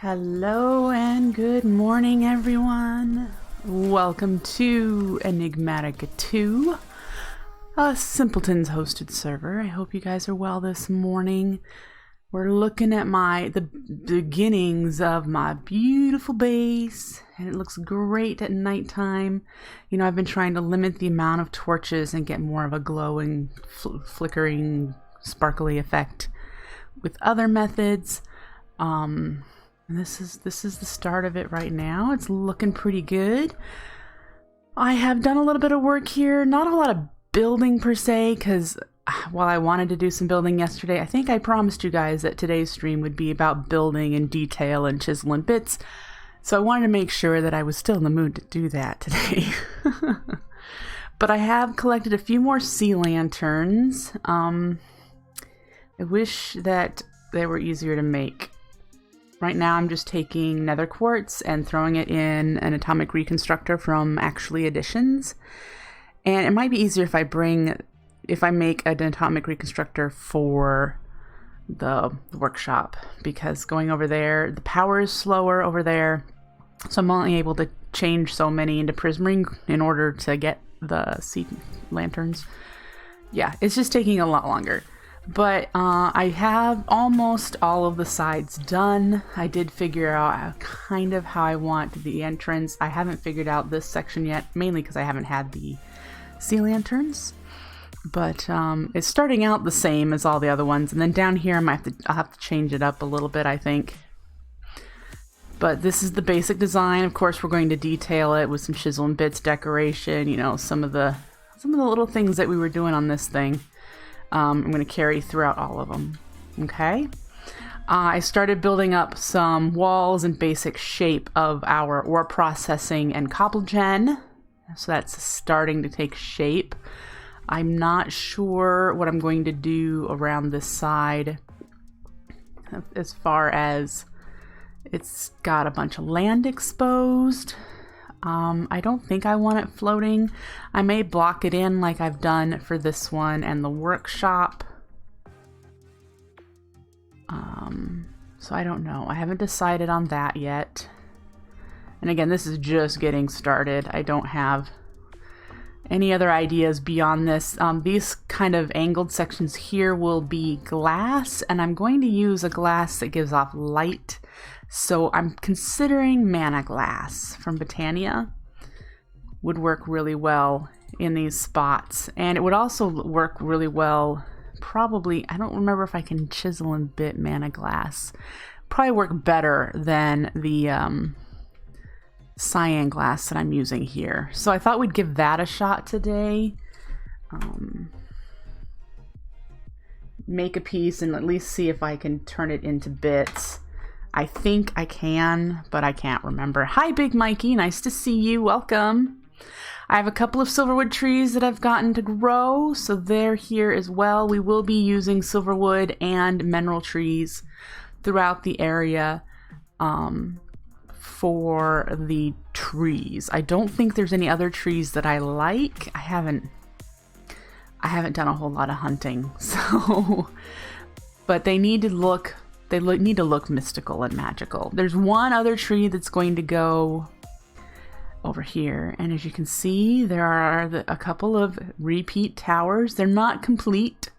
Hello and good morning, everyone. Welcome to Enigmatica 2, a Simpletons hosted server. I hope you guys are well this morning. We're looking at the beginnings of my beautiful base, and it looks great at nighttime. You know, I've been trying to limit the amount of torches and get more of a glowing, flickering, sparkly effect with other methods. And this is the start of it right now. It's looking pretty good. I have done a little bit of work here, not a lot of building per se, because while I wanted to do some building yesterday, I think I promised you guys that today's stream would be about building and detail and chisel and bits. So I wanted to make sure that I was still in the mood to do that today. But I have collected a few more sea lanterns. I wish that they were easier to make. Right now I'm just taking nether quartz and throwing it in an atomic reconstructor from Actually Editions. And it might be easier if I make an atomic reconstructor for the workshop, because going over there, the power is slower over there. So I'm only able to change so many into prismarine in order to get the sea lanterns. Yeah, it's just taking a lot longer. But I have almost all of the sides done. I did figure out kind of how I want the entrance. I haven't figured out this section yet, mainly because I haven't had the sea lanterns. But it's starting out the same as all the other ones. And then down here I'll have to change it up a little bit, I think. But this is the basic design. Of course, we're going to detail it with some chisel and bits decoration, you know, some of the little things that we were doing on this thing. I'm going to carry throughout all of them. Okay. I started building up some walls and basic shape of our ore processing and cobble gen. So that's starting to take shape. I'm not sure what I'm going to do around this side, as far as it's got a bunch of land exposed. I don't think I want it floating. I may block it in like I've done for this one and the workshop. So I don't know. I haven't decided on that yet. And again, this is just getting started. I don't have any other ideas beyond this. These kind of angled sections here will be glass, and I'm going to use a glass that gives off light. So I'm considering mana glass from Botania would work really well in these spots. And it would also work really well, probably, I don't remember if I can chisel and bit mana glass. Probably work better than the cyan glass that I'm using here. So I thought we'd give that a shot today. Make a piece and at least see if I can turn it into bits. I think I can, but I can't remember. Hi, Big Mikey. Nice to see you. Welcome. I have a couple of silverwood trees that I've gotten to grow, so they're here as well. We will be using silverwood and mineral trees throughout the area for the trees. I don't think there's any other trees that I like. I haven't done a whole lot of hunting, so but they need to look mystical and magical. There's one other tree that's going to go over here, and as you can see, there are a couple of repeat towers. They're not complete,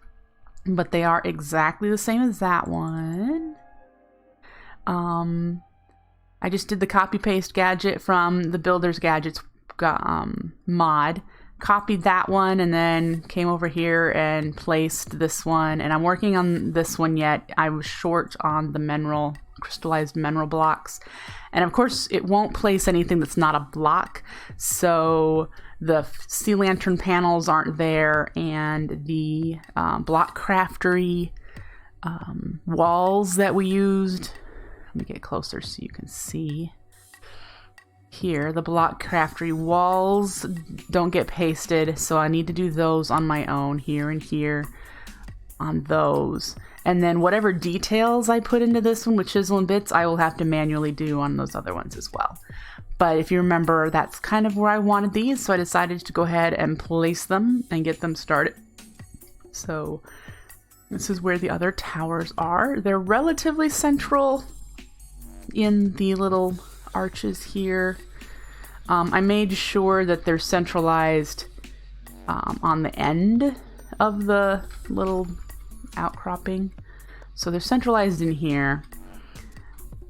but they are exactly the same as that one. I just did the copy paste gadget from the Builder's Gadgets mod. Copied that one and then came over here and placed this one, and I'm working on this one yet. I was short on the crystallized mineral blocks, and of course it won't place anything that's not a block, so the sea lantern panels aren't there, and the block craftery walls that we used, let me get closer so you can see. Here, the block craftery walls don't get pasted, so I need to do those on my own here and here on those. And then whatever details I put into this one with chisel and bits, I will have to manually do on those other ones as well. But if you remember, that's kind of where I wanted these, so I decided to go ahead and place them and get them started. So this is where the other towers are. They're relatively central in the little arches here. I made sure that they're centralized on the end of the little outcropping. So they're centralized in here.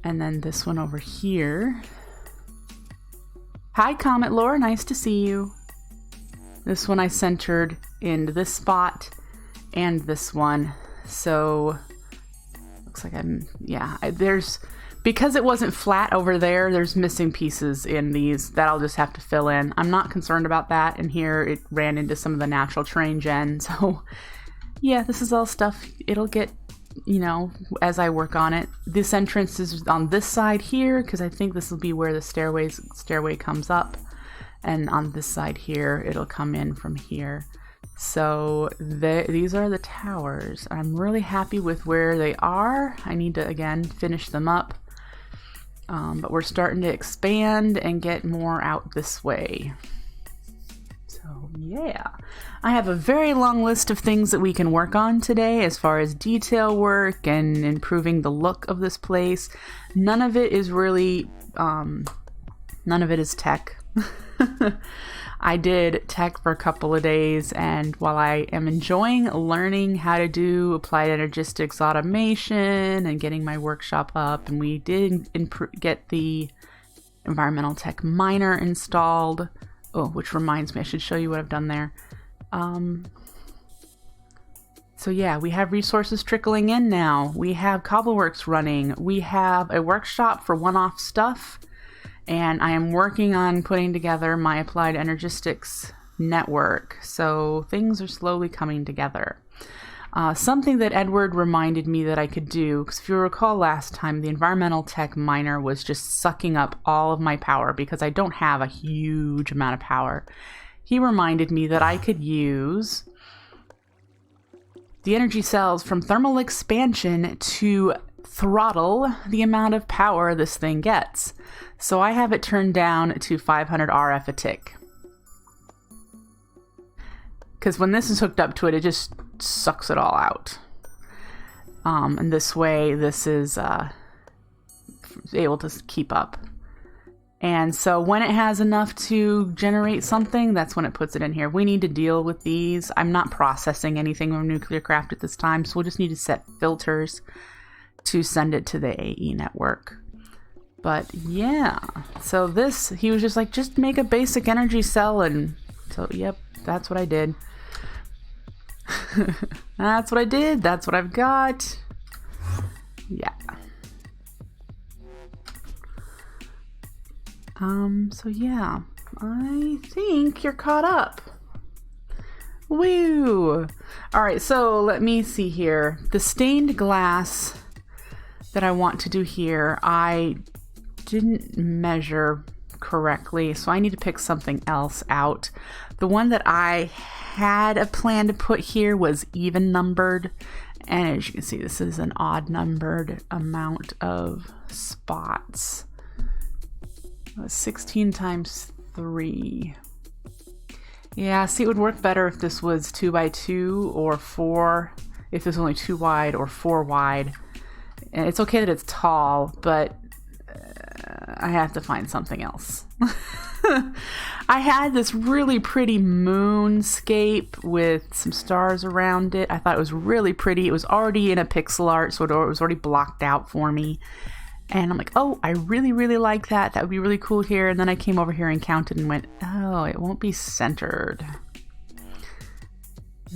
And then this one over here. Hi, Comet Lore. Nice to see you. This one I centered in this spot and this one. So looks like because it wasn't flat over there, there's missing pieces in these that I'll just have to fill in. I'm not concerned about that. And here it ran into some of the natural terrain gen. So yeah, this is all stuff it'll get, you know, as I work on it. This entrance is on this side here because I think this will be where the stairway comes up. And on this side here, it'll come in from here. So these are the towers. I'm really happy with where they are. I need to, again, finish them up. But we're starting to expand and get more out this way. So yeah, I have a very long list of things that we can work on today as far as detail work and improving the look of this place. None of it is really, none of it is tech. I did tech for a couple of days, and while I am enjoying learning how to do applied energistics automation and getting my workshop up, and we did get the environmental tech miner installed. Oh, which reminds me, I should show you what I've done there. So yeah, we have resources trickling in now. We have Cobbleworks running. We have a workshop for one-off stuff. And I am working on putting together my applied energistics network. So things are slowly coming together. Something that Edward reminded me that I could do, because if you recall last time, the environmental tech miner was just sucking up all of my power because I don't have a huge amount of power. He reminded me that I could use the energy cells from thermal expansion to throttle the amount of power this thing gets. So I have it turned down to 500 RF a tick. Because when this is hooked up to it, it just sucks it all out. And this way, this is able to keep up. And so when it has enough to generate something, that's when it puts it in here. We need to deal with these. I'm not processing anything from NuclearCraft at this time, so we'll just need to set filters to send it to the AE network. But yeah, so this, he was just like, just make a basic energy cell. And so, yep, that's what I did. That's what I did. That's what I've got. Yeah. So yeah, I think you're caught up. Woo! All right, so let me see here. The stained glass that I want to do here, I didn't measure correctly, so I need to pick something else out. The one that I had a plan to put here was even numbered, and as you can see, this is an odd numbered amount of spots. 16 times 3. Yeah, see, it would work better if this was 2 by 2 or 4, if this was only 2 wide or 4 wide. And it's okay that it's tall, but I have to find something else. I had this really pretty moonscape with some stars around it. I thought it was really pretty. It was already in a pixel art, so it was already blocked out for me. And I'm like, oh, I really, really like that. That would be really cool here. And then I came over here and counted and went, oh, it won't be centered.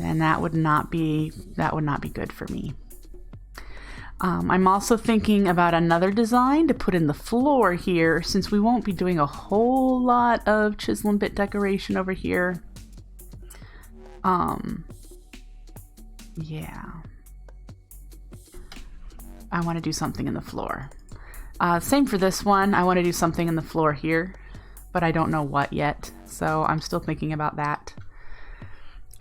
And that would not be good for me. I'm also thinking about another design to put in the floor here, since we won't be doing a whole lot of chisel and bit decoration over here. Yeah. I want to do something in the floor. Same for this one. I want to do something in the floor here, but I don't know what yet, so I'm still thinking about that.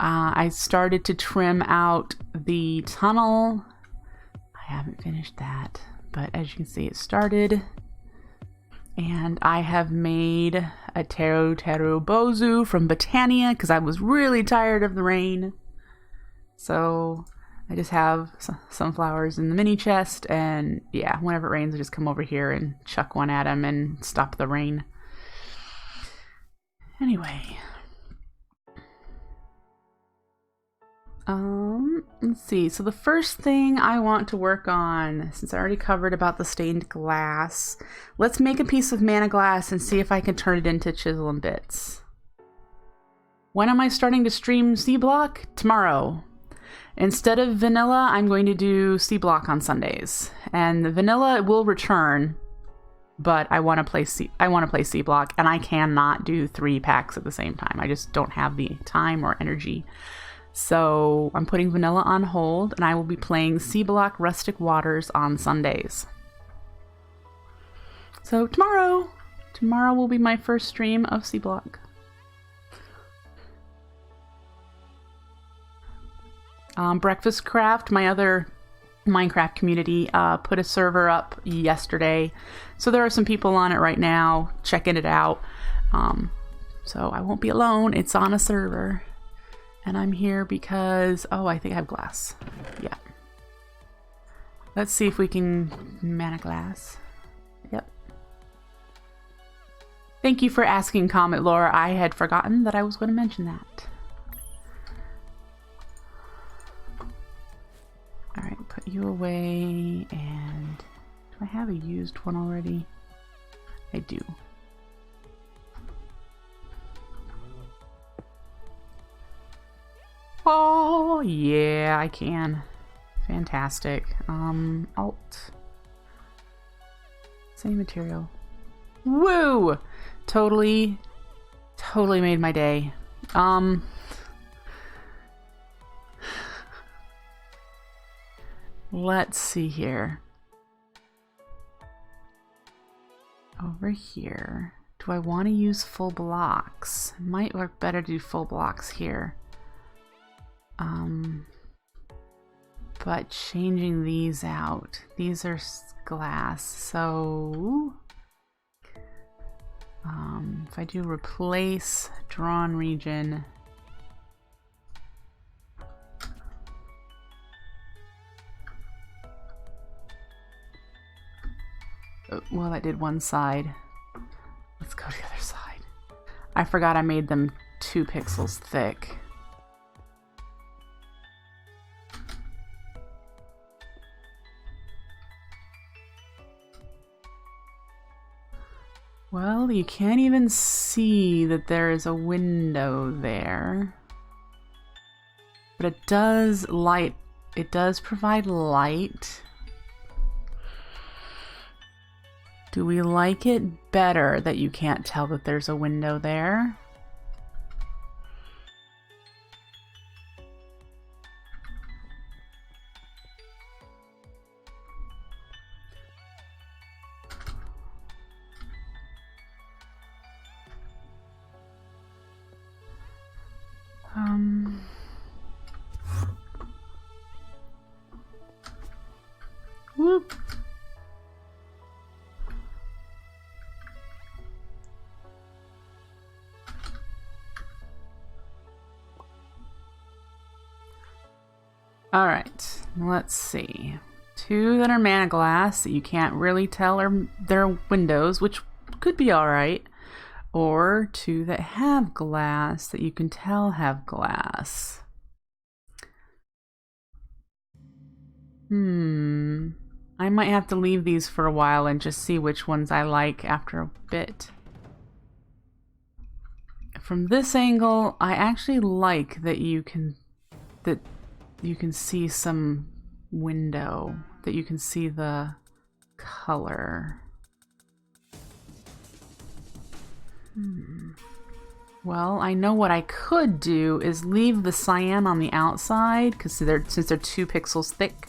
I started to trim out the tunnel. I haven't finished that, but as you can see, it started. And I have made a Teru Bozu from Botania because I was really tired of the rain. So I just have sunflowers in the mini chest, and yeah, whenever it rains, I just come over here and chuck one at them and stop the rain. Anyway. Let's see. So the first thing I want to work on, since I already covered about the stained glass, let's make a piece of mana glass and see if I can turn it into chisel and bits. When am I starting to stream C-Block? Tomorrow. Instead of vanilla, I'm going to do C-Block on Sundays. And the vanilla will return, but I want to play C-Block, and I cannot do 3 packs at the same time. I just don't have the time or energy. So I'm putting vanilla on hold, and I will be playing C-Block Rustic Waters on Sundays. So tomorrow will be my first stream of C-Block. Breakfastcraft, my other Minecraft community, put a server up yesterday. So there are some people on it right now checking it out. So I won't be alone. It's on a server. And I'm here because, oh, I think I have glass. Yeah. Let's see if we can mana glass. Yep. Thank you for asking, Comet Lore. I had forgotten that I was going to mention that. Alright, put you away, and do I have a used one already? I do. Oh, yeah, I can. Fantastic. Alt. Same material. Woo! Totally made my day. Let's see here. Over here. Do I want to use full blocks? Might work better to do full blocks here. But changing these out. These are glass, so if I do replace drawn region, well, that did one side. Let's go to the other side. I forgot I made them 2 pixels thick. Well, you can't even see that there is a window there. But it does light. It does provide light. Do we like it better that you can't tell that there's a window there? Whoop. All right, let's see. 2 that are mana glass that you can't really tell are their windows, which could be all right. Or 2 that have glass that you can tell have glass. I might have to leave these for a while and just see which ones I like after a bit. From this angle, I actually like that you can see some window, that you can see the color. Well, I know what I could do is leave the cyan on the outside, because since they're 2 pixels thick,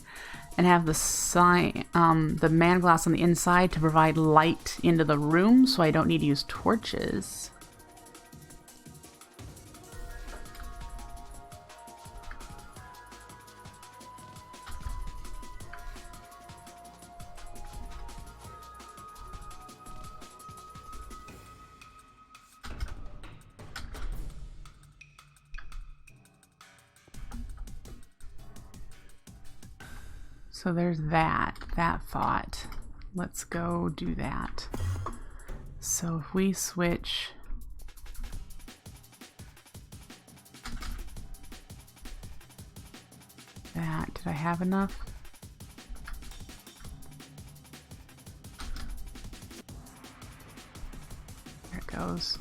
and have the mana glass on the inside to provide light into the room, so I don't need to use torches. So there's that thought. Let's go do that. So if we switch that, did I have enough? There it goes.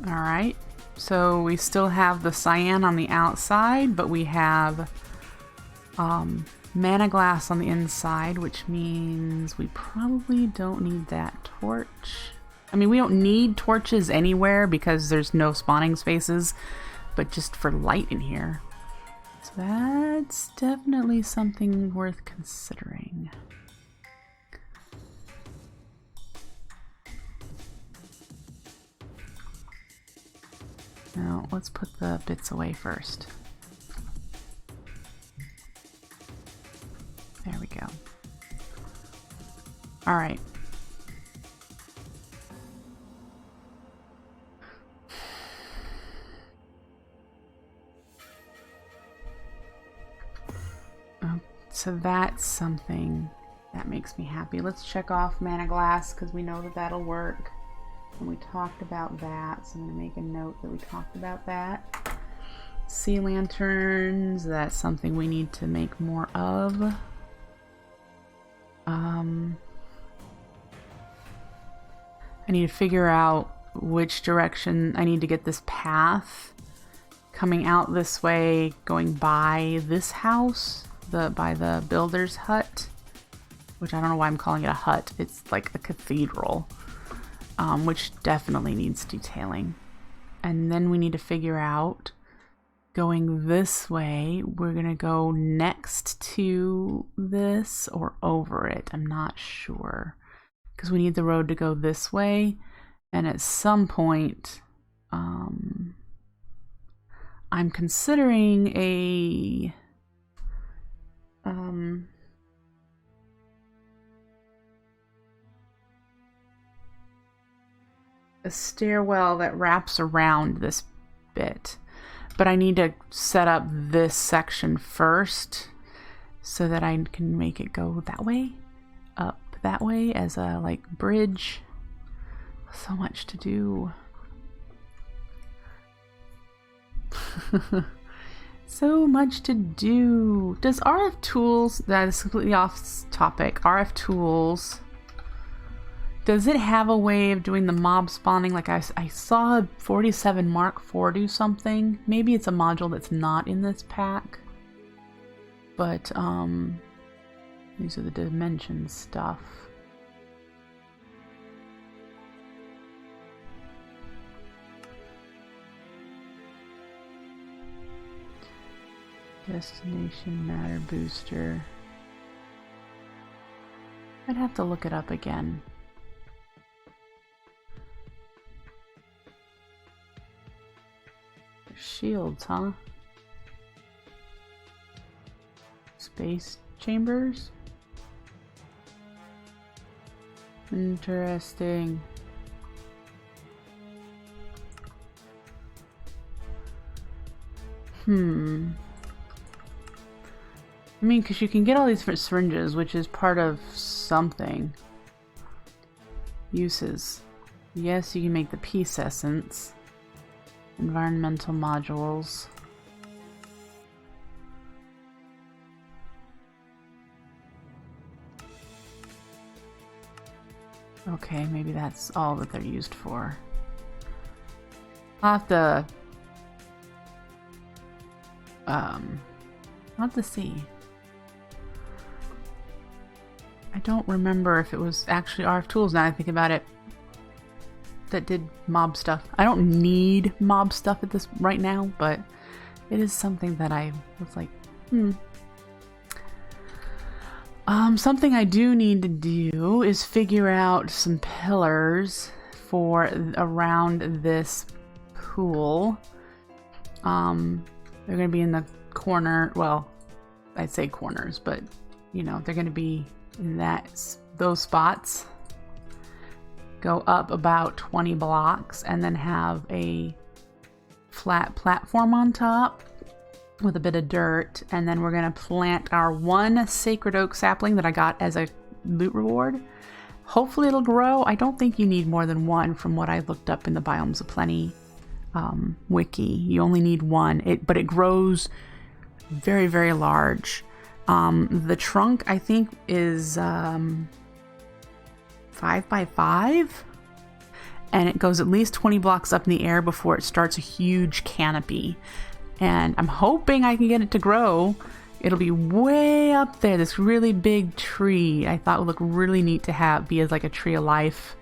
All right, so we still have the cyan on the outside, but we have mana glass on the inside, which means we probably don't need that torch. I mean, we don't need torches anywhere because there's no spawning spaces, but just for light in here. So that's definitely something worth considering. Now, let's put the bits away first. There we go. All right. So that's something that makes me happy. Let's check off mana glass because we know that that'll work. And we talked about that, so I'm going to make a note that we talked about that. Sea lanterns, that's something we need to make more of. I need to figure out which direction I need to get this path coming out this way, going by this house, by the builder's hut, which I don't know why I'm calling it a hut. It's like a cathedral. Which definitely needs detailing. And then we need to figure out, going this way, we're gonna go next to this or over it. I'm not sure, because we need the road to go this way, and at some point I'm considering a stairwell that wraps around this bit, but I need to set up this section first so that I can make it go that way, up that way as a like bridge. So much to do. So much to do. Does RF Tools, that is completely off topic, RF Tools, does it have a way of doing the mob spawning? Like I saw 47 Mark IV do something. Maybe it's a module that's not in this pack. But these are the dimension stuff. Destination matter booster. I'd have to look it up again. Shields, huh? Space chambers? Interesting. I mean, because you can get all these different syringes, which is part of something. Uses. Yes, you can make the peace essence. Environmental modules. Okay, maybe that's all that they're used for. I'll have to see. I don't remember if it was actually RF Tools, now I think about it, that did mob stuff. I don't need mob stuff at this right now, but it is something that I was like, something I do need to do is figure out some pillars for around this pool. They're gonna be in the corner, well, I'd say corners, but you know, they're gonna be in those spots. go up about 20 blocks, and then have a flat platform on top with a bit of dirt, and then we're gonna plant our one sacred oak sapling that I got as a loot reward. Hopefully it'll grow. I don't think you need more than one from what I looked up in the Biomes O Plenty wiki. You only need one, but it grows very, very large. The trunk, I think, is 5 by 5, and it goes at least 20 blocks up in the air before it starts a huge canopy. And I'm hoping I can get it to grow. It'll be way up there, this really big tree. I thought would look really neat to be as like a tree of life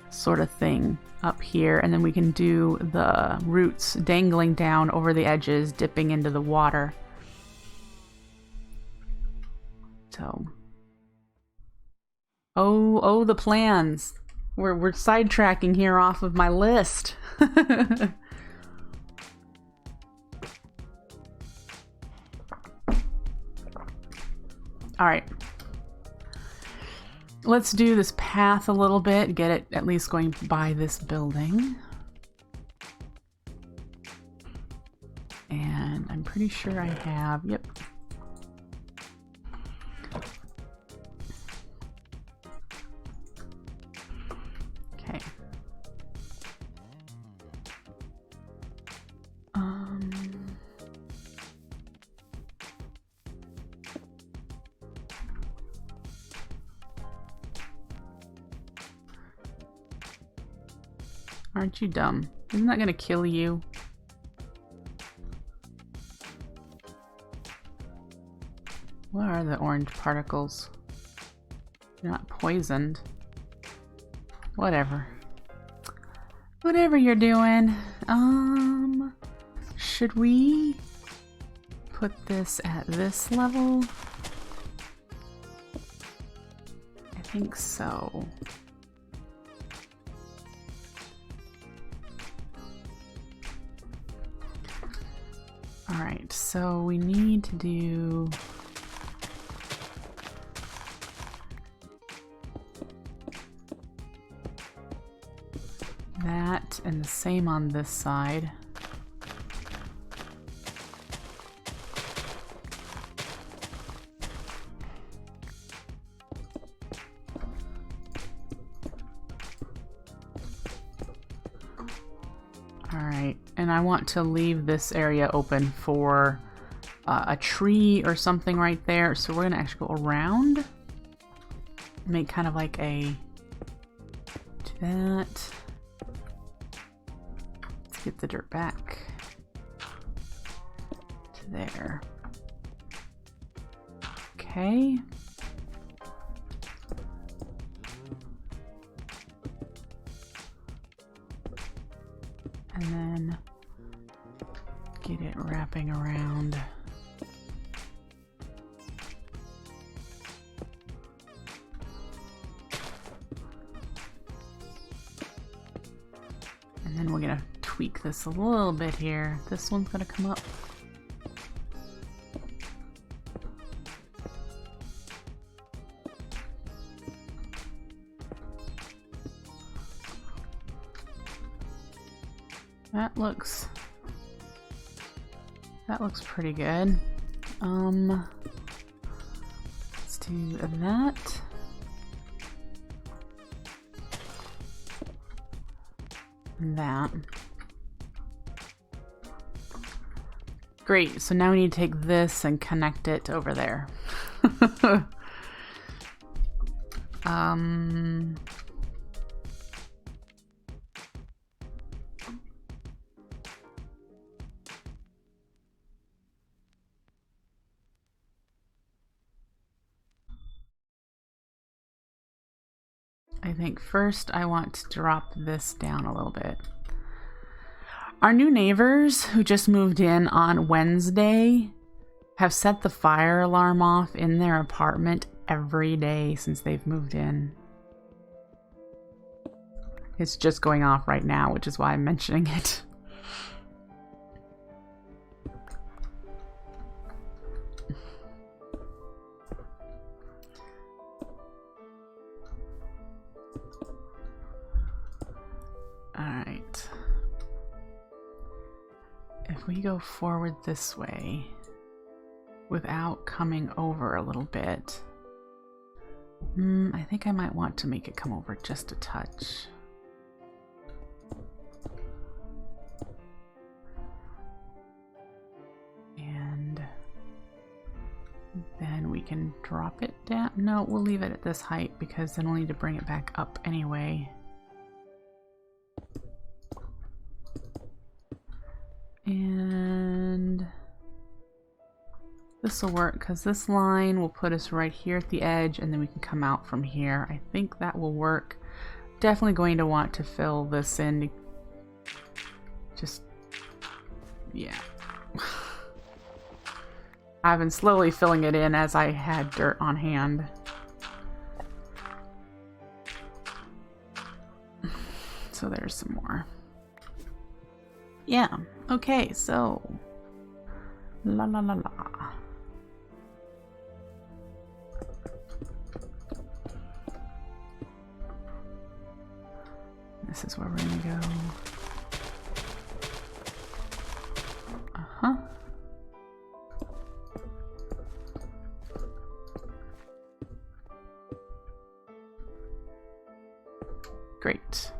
sort of thing up here. And then we can do the roots dangling down over the edges, dipping into the water. So, oh, the plans. We're sidetracking here off of my list. All right, let's do this path a little bit, get it at least going by this building. And I'm pretty sure I have, yep. Okay. Aren't you dumb? Isn't that gonna kill you? What are the orange particles? You're not poisoned. Whatever. Whatever you're doing. Should we put this at this level? I think so. Alright, so we need to do that, and the same on this side. Alright, and I want to leave this area open for a tree or something right there. So we're gonna actually go around, make kind of like a, do that. Let's get the dirt back to there. Okay. And then get it wrapping around. And then we're gonna tweak this a little bit here. This one's gonna come up. That looks pretty good. Let's do that. And that. Great, so now we need to take this and connect it over there. I think first I want to drop this down a little bit. Our new neighbors who just moved in on Wednesday have set the fire alarm off in their apartment every day since they've moved in. It's just going off right now, which is why I'm mentioning it. if we go forward this way without coming over a little bit, I think I might want to make it come over just a touch. And then we can drop it down. No, we'll leave it at this height because then we'll need to bring it back up anyway. And this will work because this line will put us right here at the edge, and then we can come out from here. I think that will work. Definitely going to want to fill this in. Just, yeah. I've been slowly filling it in as I had dirt on hand. So there's some more. Yeah, okay, so la la la la. This is where we're gonna go. Uh-huh. Great.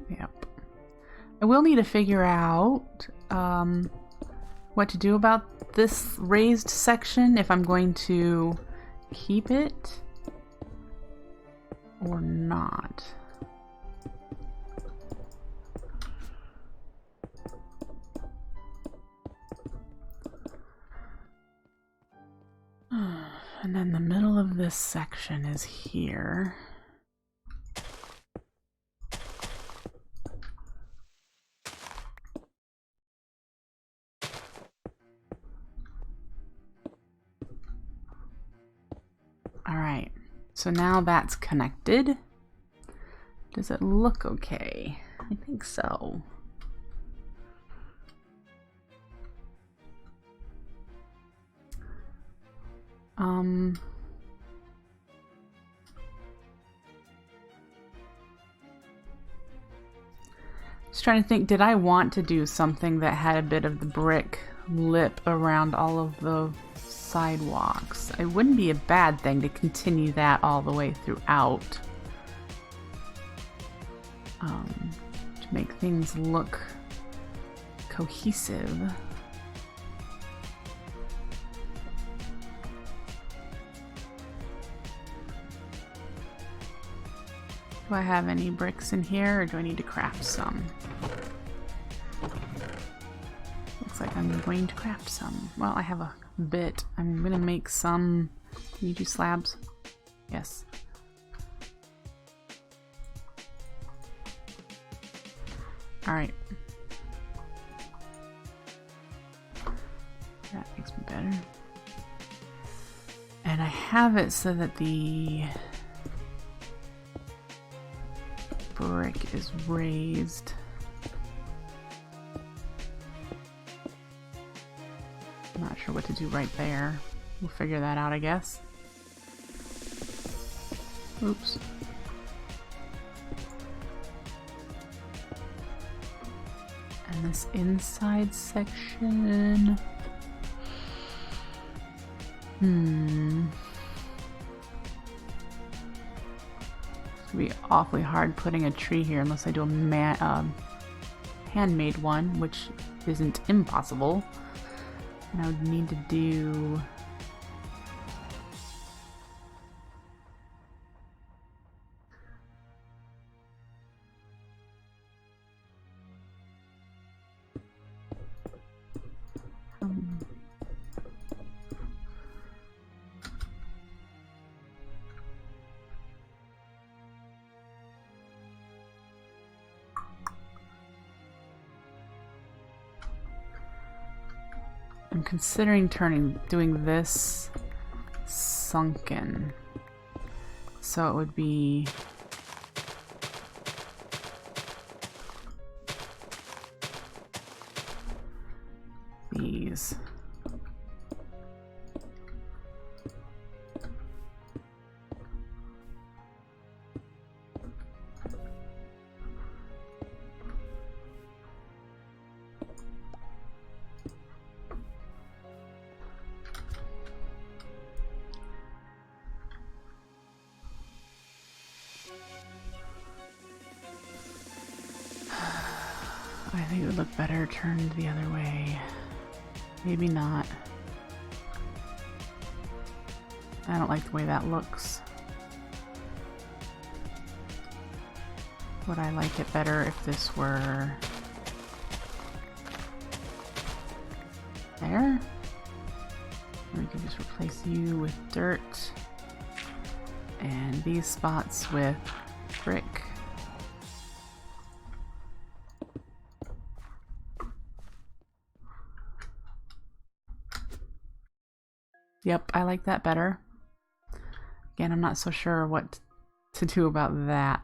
Yep. I will need to figure out what to do about this raised section, if I'm going to keep it or not. And then the middle of this section is here. Alright, so now that's connected. Does it look okay? I think so. Just trying to think, did I want to do something that had a bit of the brick lip around all of the sidewalks? It wouldn't be a bad thing to continue that all the way throughout. To make things look cohesive. Do I have any bricks in here, or do I need to craft some? Looks like I'm going to craft some. Well, I have a bit. I'm gonna make some. Can you do slabs? Yes. Alright. That makes me better. And I have it so that the brick is raised. I'm not sure what to do right there. We'll figure that out, I guess. Oops. And this inside section. It's gonna be awfully hard putting a tree here unless I do a handmade one, which isn't impossible. And I would need to do I'm considering doing this sunken, so it would be these. I think it would look better turned the other way. Maybe not. I don't like the way that looks. Would I like it better if this were there? We could just replace you with dirt and these spots with brick. Yep, I like that better. Again, I'm not so sure what to do about that.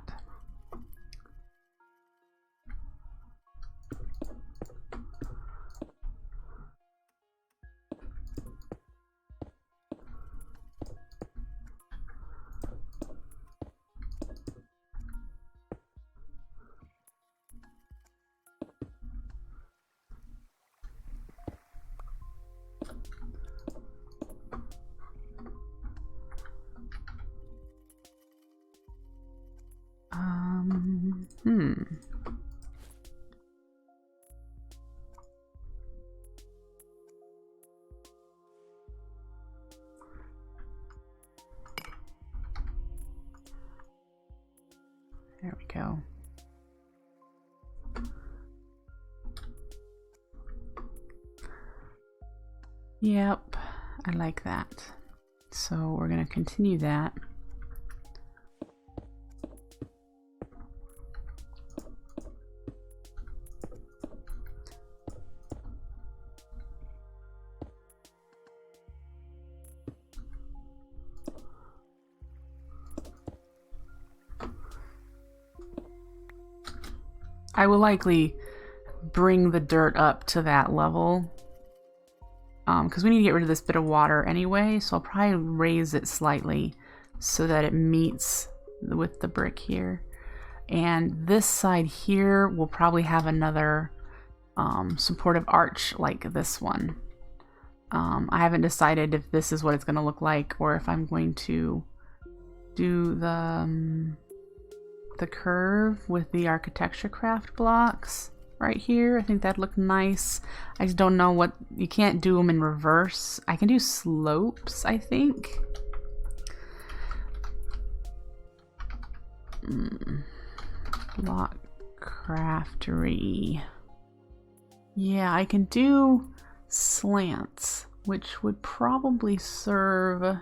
There we go. Yep, I like that. So we're going to continue that. I will likely bring the dirt up to that level because we need to get rid of this bit of water anyway, so I'll probably raise it slightly so that it meets with the brick here. And this side here will probably have another supportive arch like this one. I haven't decided if this is what it's going to look like or if I'm going to do the curve with the IndustrialCraft blocks right here. I think that'd look nice. I just don't know what, you can't do them in reverse. I can do slopes, I think. Block craftery. Yeah, I can do slants, which would probably serve,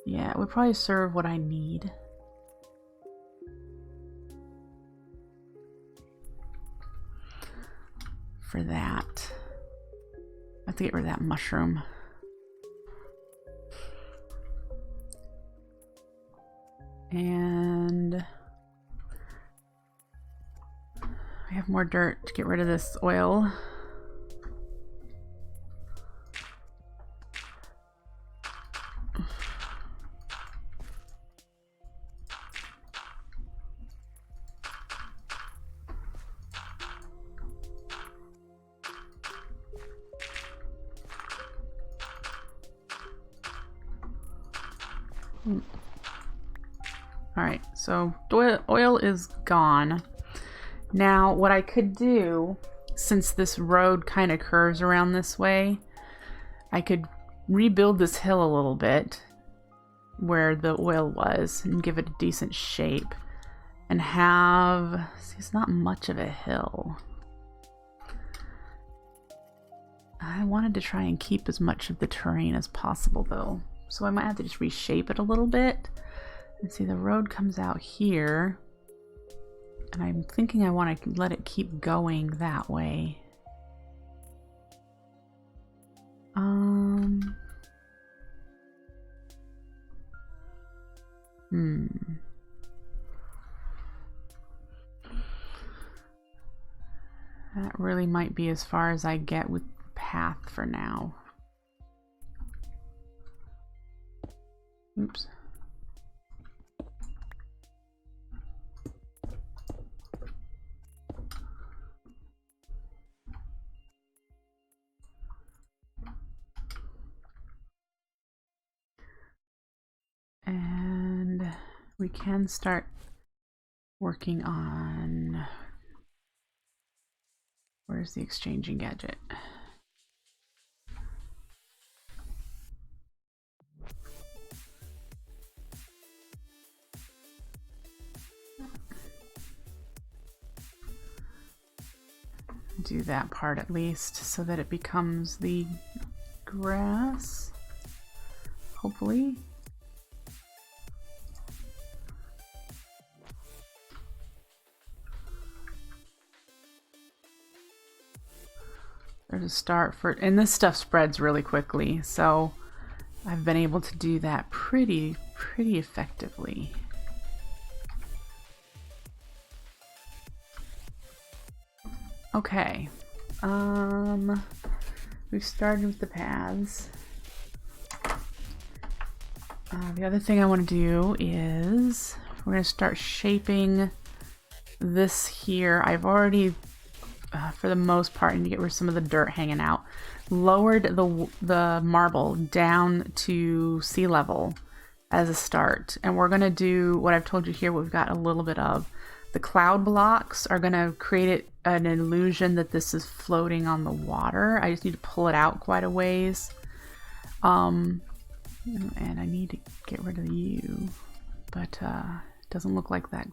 yeah, it would probably serve what I need. For that. I have to get rid of that mushroom. And I have more dirt to get rid of this oil. Alright, so oil is gone. Now, what I could do, since this road kind of curves around this way, I could rebuild this hill a little bit where the oil was and give it a decent shape and have, see, it's not much of a hill. I wanted to try and keep as much of the terrain as possible though, so I might have to just reshape it a little bit. And see, the road comes out here, and I'm thinking I want to let it keep going that way. That really might be as far as I get with the path for now. Oops. And we can start working on Where's the exchanging gadget? Do that part at least so that it becomes the grass, hopefully. There's a start for, and this stuff spreads really quickly, so I've been able to do that pretty effectively. Okay, we've started with the paths. The other thing I want to do is we're going to start shaping this here. I've already, for the most part, I need to get rid of some of the dirt hanging out. Lowered the marble down to sea level as a start, and we're going to do what I've told you here. We've got a little bit of the cloud blocks are going to create an illusion that this is floating on the water. I just need to pull it out quite a ways. And I need to get rid of you, but it doesn't look like that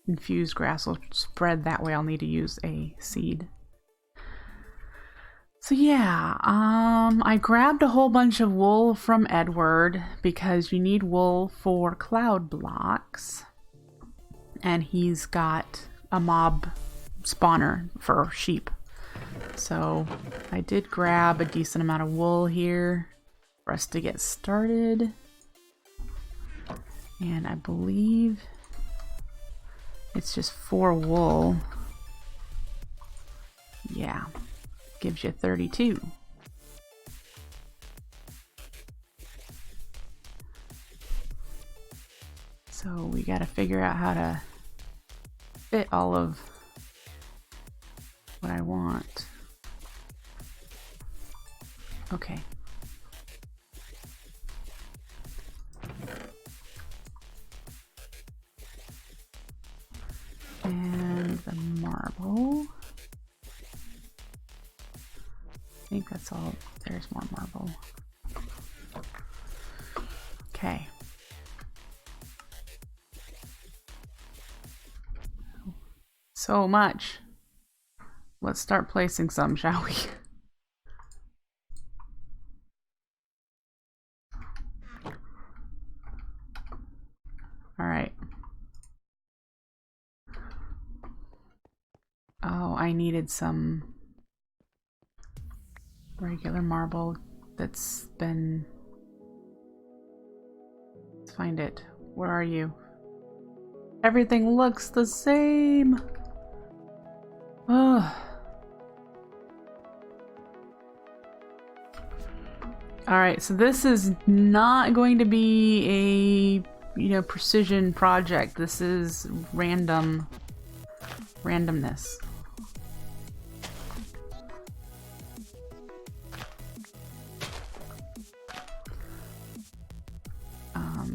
infused grass will spread that way. I'll need to use a seed. So yeah, I grabbed a whole bunch of wool from Edward because you need wool for cloud blocks. And he's got a mob spawner for sheep. So I did grab a decent amount of wool here for us to get started. And I believe it's just 4 wool. Yeah, gives you 32. So we got to figure out how to fit all of what I want. Okay. And the marble. I think that's all. There's more marble. Okay. So much. Let's start placing some, shall we? All right. Oh, I needed some regular marble that's been... Let's find it. Where are you? Everything looks the same. Ugh. Alright, so this is not going to be a, precision project. This is randomness.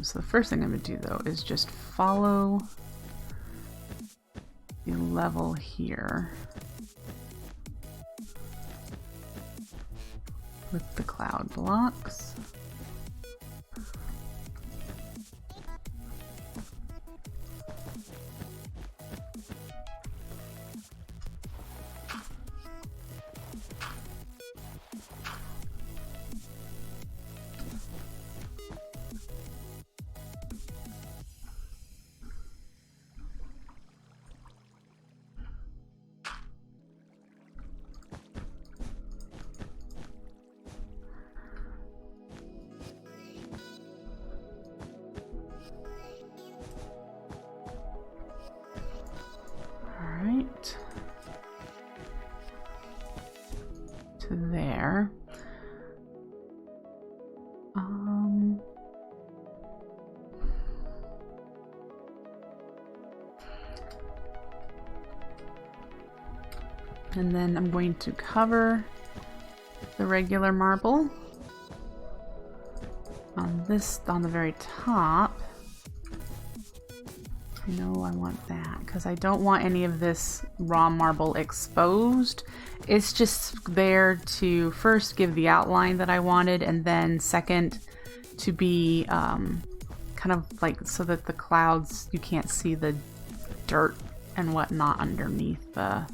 So the first thing I'm going to do, though, is just follow the level here with the cloud blocks. To there. And then I'm going to cover the regular marble on the very top. No, I want that because I don't want any of this raw marble exposed. It's just there to first give the outline that I wanted, and then second to be kind of like so that the clouds, you can't see the dirt and whatnot underneath the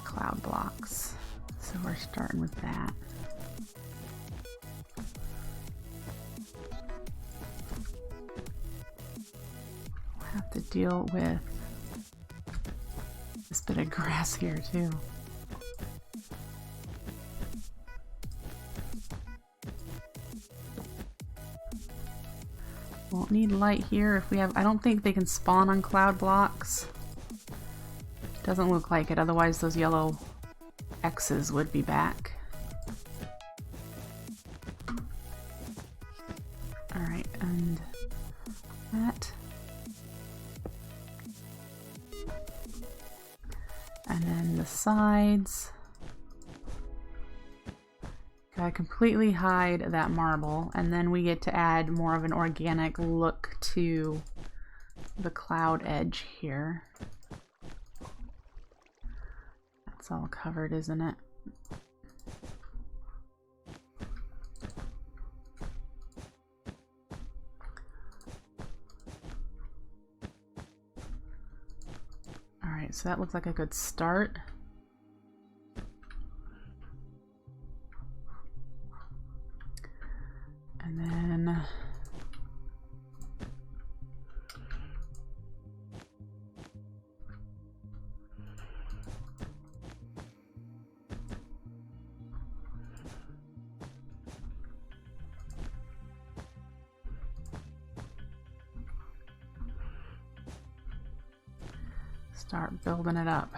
cloud blocks. So we're starting with that. We'll have to deal with this bit of grass here too. Won't need light here if we have, I don't think they can spawn on cloud blocks. Doesn't look like it, otherwise those yellow X's would be back. Alright, and that. And then the sides. Gotta completely hide that marble, and then we get to add more of an organic look to the cloud edge here. That's all covered, isn't it? Alright, so that looks like a good start. And then start building it up.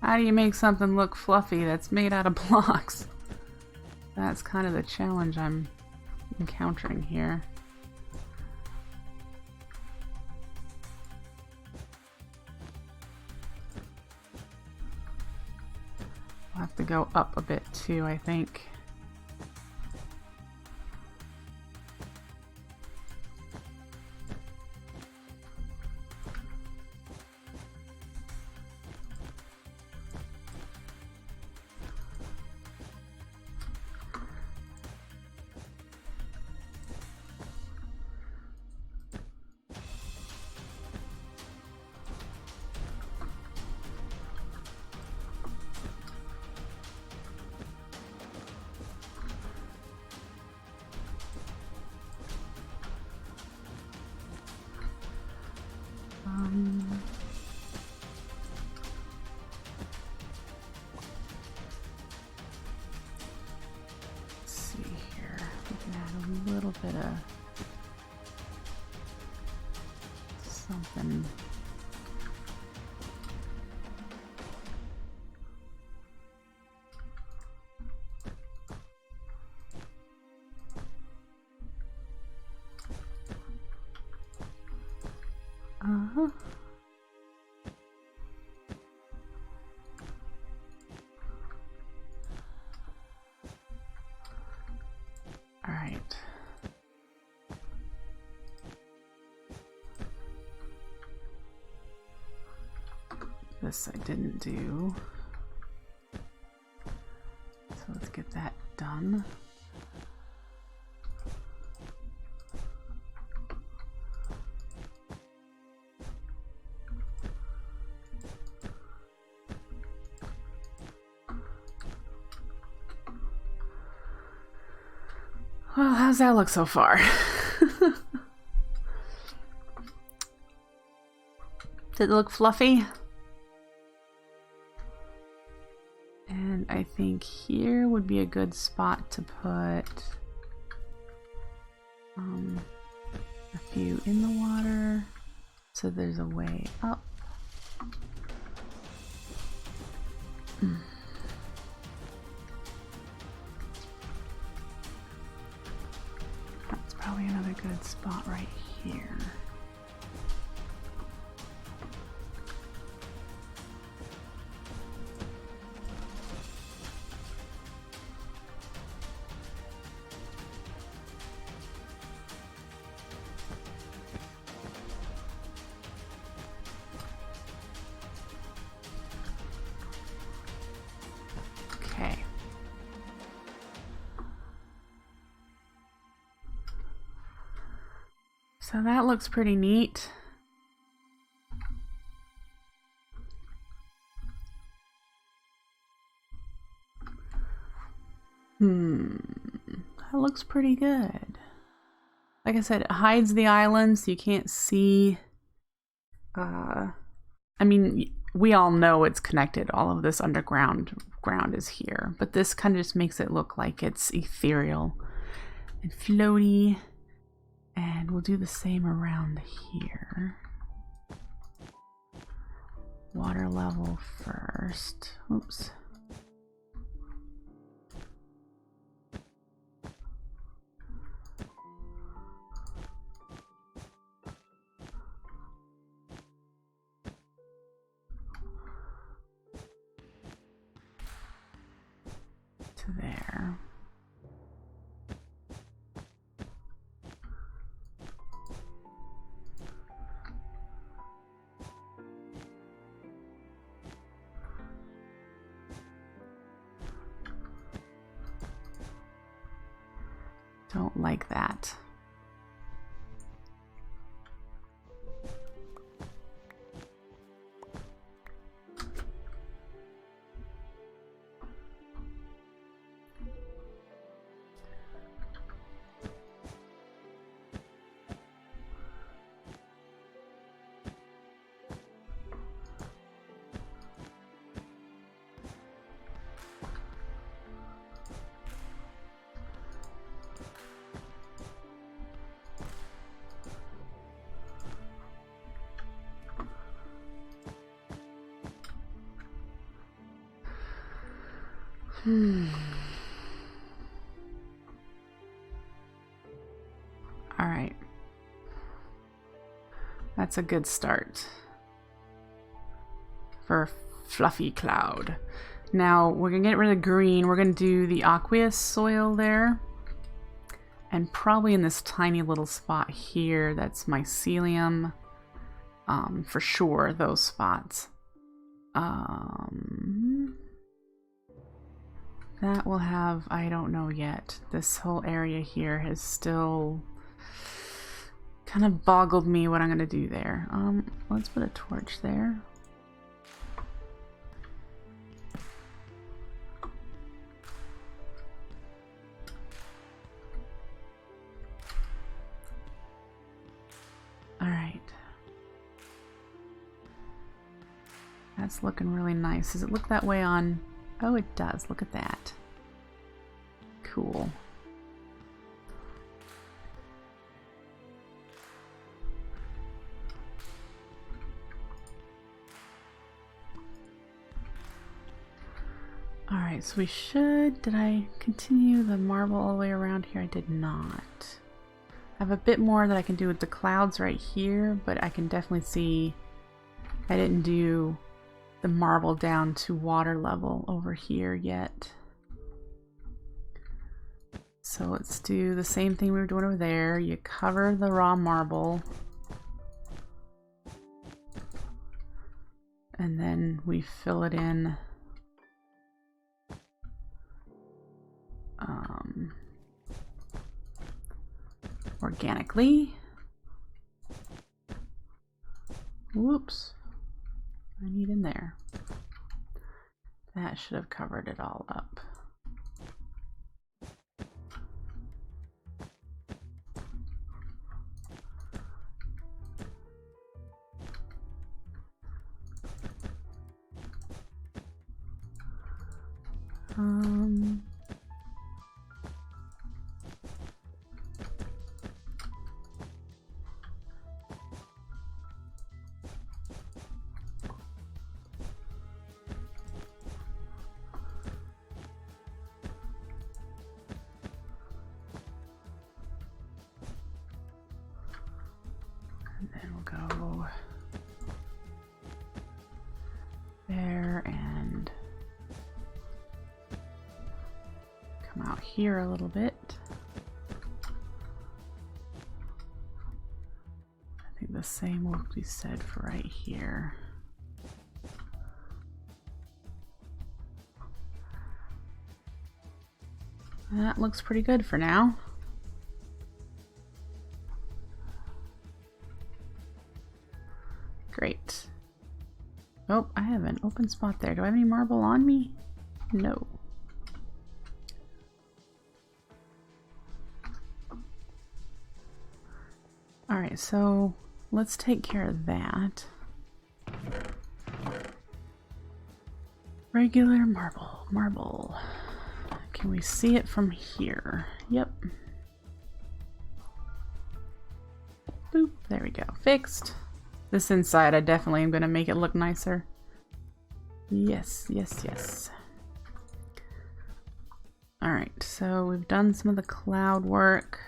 How do you make something look fluffy that's made out of blocks? That's kind of the challenge I'm encountering here. I'll have to go up a bit too, I think. Let's see here. We can add a little bit of something. All right. This I didn't do. So let's get that done. Well, how's that look so far? Did it look fluffy? And I think here would be a good spot to put a few in the water so there's a way up. good spot right here. So that looks pretty neat. That looks pretty good. Like I said, it hides the island so you can't see. I mean, we all know it's connected. All of this underground ground is here, but this kind of just makes it look like it's ethereal and floaty. And we'll do the same around here. Water level first. Oops. To there. Don't like that. All right. That's a good start for fluffy cloud. Now we're gonna get rid of the green. We're gonna do the aqueous soil there. And probably in this tiny little spot here, that's mycelium. For sure, those spots. That will have, I don't know yet. This whole area here has still kind of boggled me what I'm gonna do there. Let's put a torch there. All right. That's looking really nice. Does it look that way on? Oh, it does. Look at that. Cool. All right, so we should, did I continue the marble all the way around here? I did not. I have a bit more that I can do with the clouds right here, but I can definitely see I didn't do the marble down to water level over here yet. So let's do the same thing we were doing over there. You cover the raw marble. And then we fill it in organically. Whoops. I need in there. That should have covered it all up. go there and come out here a little bit. I think the same will be said for right here. That looks pretty good for now. Great. Oh, I have an open spot there. Do I have any marble on me? No. Alright, so let's take care of that. Regular marble, marble. Can we see it from here? Yep. Boop, there we go. Fixed. This inside, I definitely am going to make it look nicer. Yes, yes, yes. Alright, so we've done some of the cloud work.